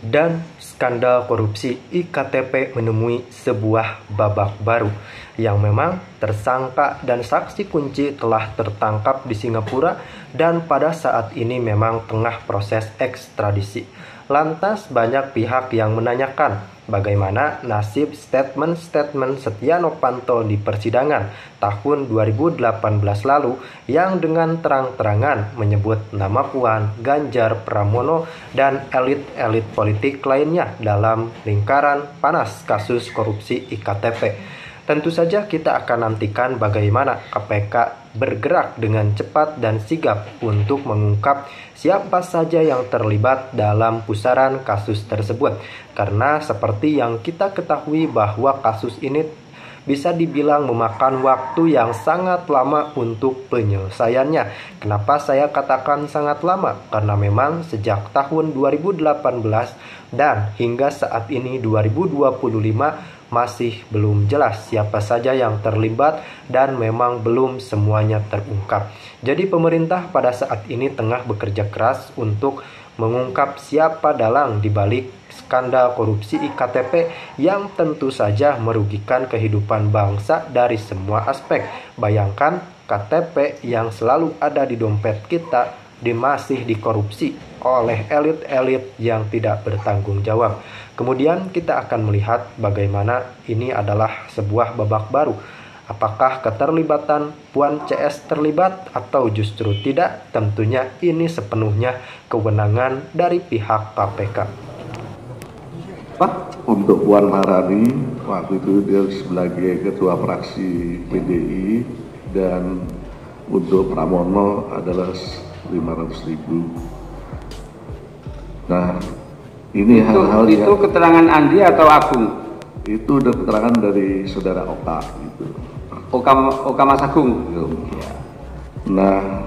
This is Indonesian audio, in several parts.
Dan skandal korupsi IKTP menemui sebuah babak baru yang memang tersangka dan saksi kunci telah tertangkap di Singapura dan pada saat ini memang tengah proses ekstradisi. Lantas banyak pihak yang menanyakan bagaimana nasib statement-statement Setia Novanto di persidangan tahun 2018 lalu yang dengan terang-terangan menyebut nama Puan, Ganjar Pramono, dan elit-elit politik lainnya dalam lingkaran panas kasus korupsi IKTP. Tentu saja kita akan nantikan bagaimana KPK bergerak dengan cepat dan sigap untuk mengungkap siapa saja yang terlibat dalam pusaran kasus tersebut. Karena seperti yang kita ketahui bahwa kasus ini bisa dibilang memakan waktu yang sangat lama untuk penyelesaiannya. Kenapa saya katakan sangat lama? Karena memang sejak tahun 2018 dan hingga saat ini 2025 masih belum jelas siapa saja yang terlibat dan memang belum semuanya terungkap. Jadi pemerintah pada saat ini tengah bekerja keras untuk mengungkap siapa dalang di balik skandal korupsi IKTP yang tentu saja merugikan kehidupan bangsa dari semua aspek. Bayangkan KTP yang selalu ada di dompet kita masih dikorupsi oleh elit-elit yang tidak bertanggung jawab. Kemudian kita akan melihat bagaimana ini adalah sebuah babak baru. Apakah keterlibatan Puan CS terlibat atau justru tidak? Tentunya ini sepenuhnya kewenangan dari pihak KPK. Untuk Puan Maharani, waktu itu dia sebagai ketua fraksi PDI, dan untuk Pramono adalah 500.000. Nah, ini hal-hal yang... Itu keterangan Andi atau Agung? Itu udah keterangan dari saudara Oka gitu. Oka Mas Agung? Ya. Nah,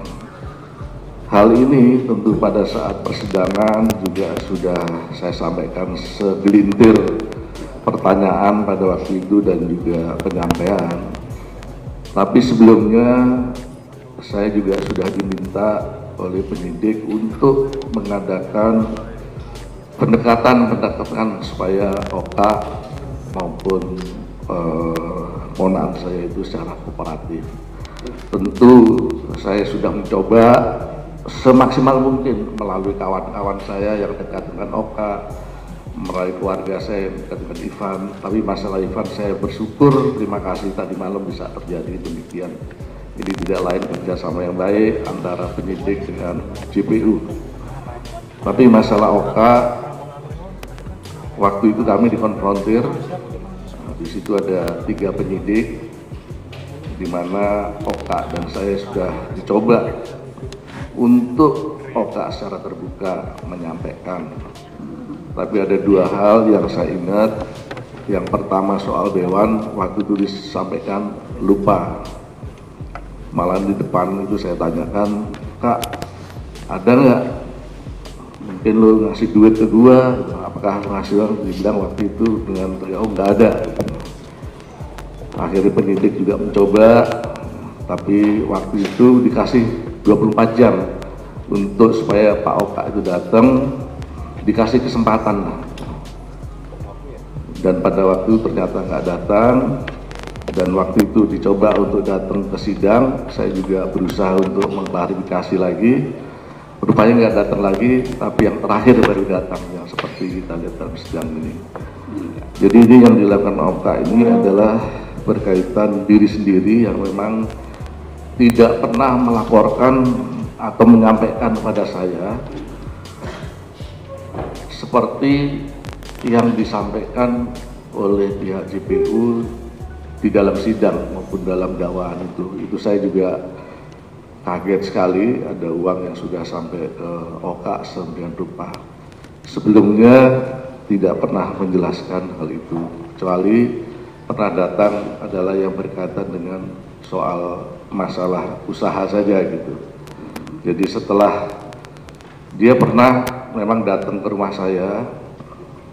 hal ini tentu pada saat persidangan juga sudah saya sampaikan segelintir pertanyaan pada waktu itu dan juga penyampaian. Tapi sebelumnya saya juga sudah diminta oleh penyidik untuk mengadakan pendekatan supaya Oka maupun ponakan saya itu secara kooperatif. Tentu saya sudah mencoba semaksimal mungkin melalui kawan-kawan saya yang dekat dengan Oka, melalui keluarga saya yang dekat dengan Ivan. Tapi masalah Ivan saya bersyukur, terima kasih tadi malam bisa terjadi demikian. Jadi tidak lain kerjasama yang baik antara penyidik dengan JPU. Tapi masalah Oka, waktu itu kami dikonfrontir. Di situ ada 3 penyidik, di mana Oka dan saya sudah dicoba untuk Oka secara terbuka menyampaikan. Tapi ada 2 hal yang saya ingat. Yang pertama soal Dewan, waktu itu disampaikan lupa. Malah di depan itu saya tanyakan, Kak, ada nggak mungkin lo ngasih duit ke gua? Apakah ngasih uang? Dibilang waktu itu dengan oh nggak ada. Akhirnya penyidik juga mencoba, tapi waktu itu dikasih 24 jam untuk supaya Pak Oka itu datang, dikasih kesempatan. Dan pada waktu ternyata nggak datang. Dan waktu itu dicoba untuk datang ke sidang, saya juga berusaha untuk mengklarifikasi lagi. Rupanya nggak datang lagi, tapi yang terakhir baru datang, yang seperti kita lihat dalam sidang ini. Jadi ini yang dilakukan Oka ini adalah berkaitan diri sendiri yang memang tidak pernah melaporkan atau menyampaikan kepada saya seperti yang disampaikan oleh pihak JPU di dalam sidang maupun dalam dakwaan itu saya juga kaget sekali. Ada uang yang sudah sampai ke Oka sedemikian rupa. Sebelumnya tidak pernah menjelaskan hal itu, kecuali pernah datang adalah yang berkaitan dengan soal masalah usaha saja gitu. Jadi setelah dia pernah memang datang ke rumah saya,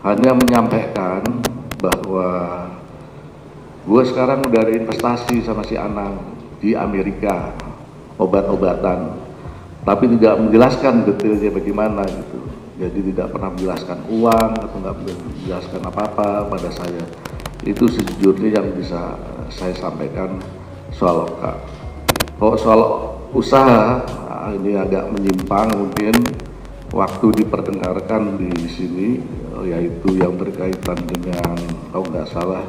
hanya menyampaikan bahwa gue sekarang udah ada investasi sama si Anang di Amerika, obat-obatan, tapi tidak menjelaskan detailnya bagaimana gitu. jadi tidak pernah menjelaskan uang atau nggak menjelaskan apa-apa pada saya. Itu sejujurnya yang bisa saya sampaikan soal Oka. Kalau soal usaha, ini agak menyimpang mungkin waktu diperdengarkan di sini, yaitu yang berkaitan dengan, kalau nggak salah,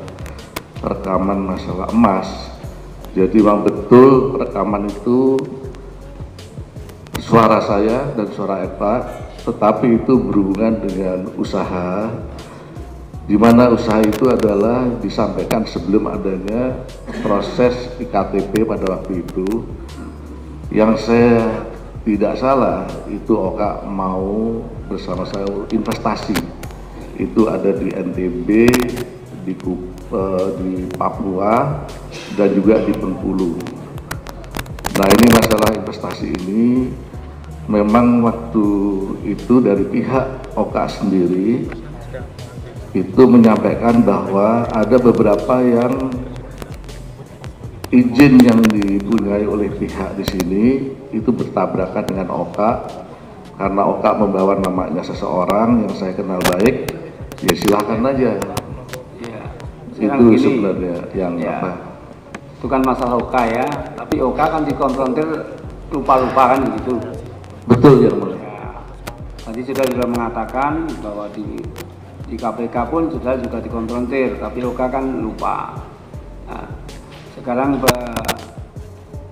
rekaman masalah emas. Jadi memang betul rekaman itu suara saya dan suara Eva, tetapi itu berhubungan dengan usaha, di mana usaha itu adalah disampaikan sebelum adanya proses iktp pada waktu itu. Yang saya tidak salah, itu Oka mau bersama saya investasi, itu ada di NTB, di Papua, dan juga di Bengkulu. Nah, ini masalah investasi ini memang waktu itu dari pihak Oka sendiri itu menyampaikan bahwa ada beberapa yang izin yang dipunyai oleh pihak di sini itu bertabrakan dengan Oka, karena Oka membawa namanya seseorang yang saya kenal baik, ya silakan aja. Itu gini, sebenarnya yang ya, apa? Itu kan masalah Oka ya, tapi Oka kan dikonfrontir lupa-lupa kan begitu. Betul ya, Mulia. Tadi sudah mengatakan bahwa di KPK pun sudah juga dikonfrontir, tapi Oka kan lupa. Nah, sekarang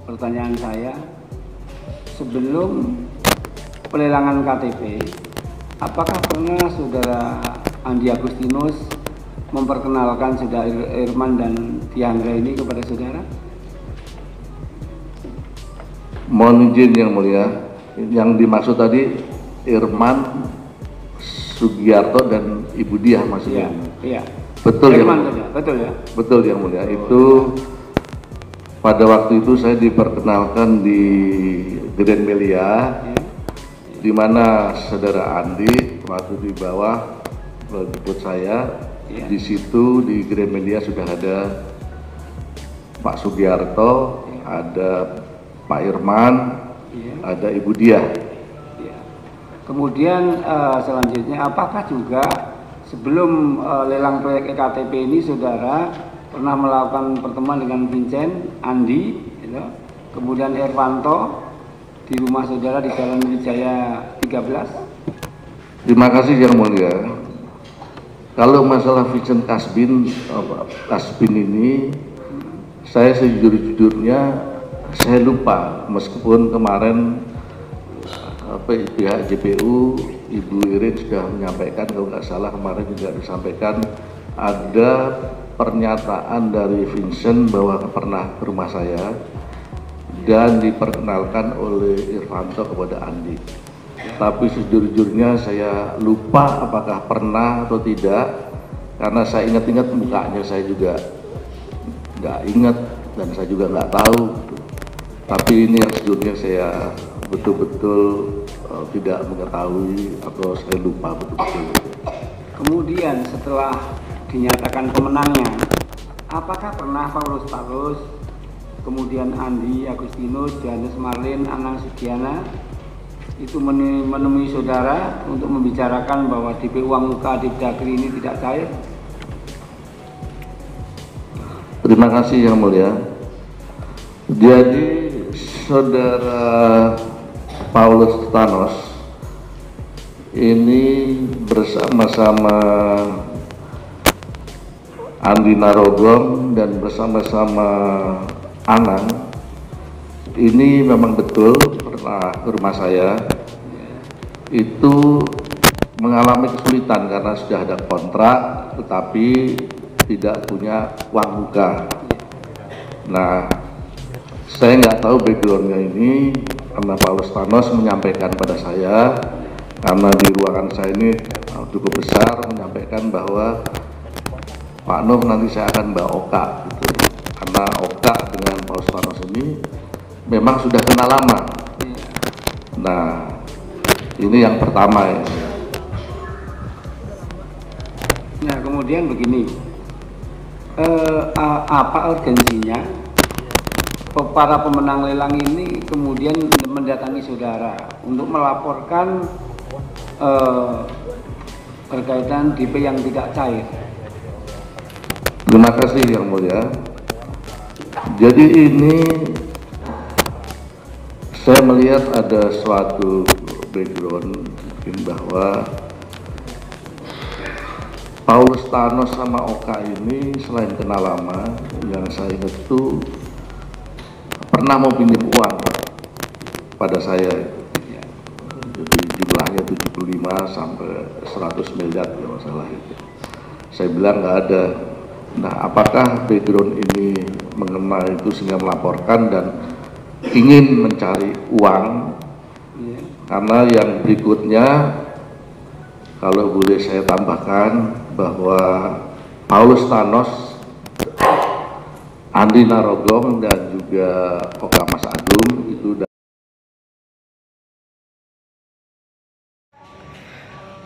pertanyaan saya, sebelum pelelangan KTP, apakah pernah saudara Andi Agustinus memperkenalkan saudara Irman dan Tiangga ini kepada saudara? Mohon izin yang mulia, yang dimaksud tadi Irman Sugiarto dan Ibu Diah maksudnya. Iya. Betul Irman ya. Betul ya. Betul yang mulia. Itu pada waktu itu saya diperkenalkan di Grand Melia, di mana saudara Andi waktu di bawah menjemput saya. Di situ di Gramedia sudah ada Pak Sugiarto, ada Pak Irman, ada Ibu Diah. Kemudian selanjutnya, apakah juga sebelum lelang proyek EKTP ini saudara pernah melakukan pertemuan dengan Vincent, Andi, gitu, kemudian Irvanto di rumah saudara di Jalan Wijaya 13? Terima kasih yang mulia. Kalau masalah Vincent Kasbin ini, saya sejujurnya saya lupa, meskipun kemarin pihak JPU Ibu Irin sudah menyampaikan, kalau nggak salah kemarin juga disampaikan ada pernyataan dari Vincent bahwa pernah ke rumah saya dan diperkenalkan oleh Irvanto kepada Andi. Tapi sejujurnya saya lupa apakah pernah atau tidak, karena saya ingat-ingat mukanya saya juga nggak ingat dan saya juga nggak tahu. Tapi ini yang sejujurnya saya betul-betul tidak mengetahui atau saya lupa betul-betul. Kemudian setelah dinyatakan pemenangnya, apakah pernah Paulus Tarus, kemudian Andi Agustinus, Johannes Marlin, Anang Sugiana itu menemui saudara untuk membicarakan bahwa DP uang muka Dipdagri ini tidak cair? Terima kasih yang mulia. Jadi saudara Paulus Thanos ini bersama-sama Andi Narogong dan bersama-sama Anang ini memang betul pernah ke rumah saya, itu mengalami kesulitan karena sudah ada kontrak tetapi tidak punya uang muka. Nah, saya nggak tahu backgroundnya ini, karena Paulus Thanos menyampaikan pada saya, karena di ruangan saya ini cukup besar, menyampaikan bahwa Pak Nur nanti saya akan bawa Oka gitu. Karena Oka dengan Paulus Thanos ini memang sudah kenal lama. Nah, ini yang pertama ya. Nah, kemudian begini, apa urgensinya para pemenang lelang ini kemudian mendatangi saudara untuk melaporkan berkaitan DP yang tidak cair. Terima kasih Yang Mulia. Jadi ini saya melihat ada suatu background mungkin bahwa Paulus Thanos sama Oka ini selain kenal lama, yang saya ingat itu pernah mau pinjam uang pada saya. Jadi jumlahnya 75 sampai 100 miliar kalau salah itu. Saya bilang nggak ada. Nah, apakah background ini mengenal itu sehingga melaporkan dan ingin mencari uang? Karena yang berikutnya, kalau boleh saya tambahkan bahwa Paulus Thanos, Andi Narogong dan juga Oka Mas Agung itu.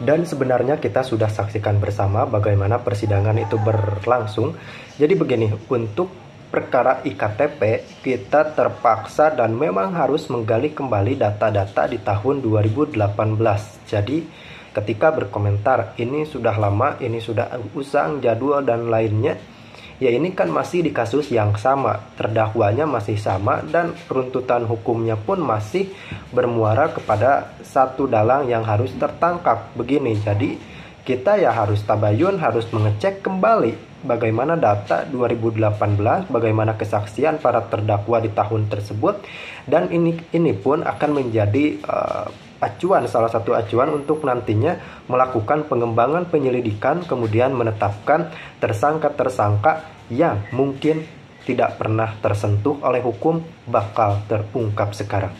Dan sebenarnya kita sudah saksikan bersama bagaimana persidangan itu berlangsung. Jadi begini, untuk perkara IKTP kita terpaksa dan memang harus menggali kembali data-data di tahun 2018. Jadi ketika berkomentar ini sudah lama, ini sudah usang, jadwal dan lainnya, ya ini kan masih di kasus yang sama, terdakwanya masih sama dan runtutan hukumnya pun masih bermuara kepada satu dalang yang harus tertangkap begini. Jadi kita ya harus tabayun, harus mengecek kembali bagaimana data 2018, bagaimana kesaksian para terdakwa di tahun tersebut, dan ini pun akan menjadi acuan, salah satu acuan untuk nantinya melakukan pengembangan penyelidikan, kemudian menetapkan tersangka-tersangka yang mungkin tidak pernah tersentuh oleh hukum bakal terungkap sekarang.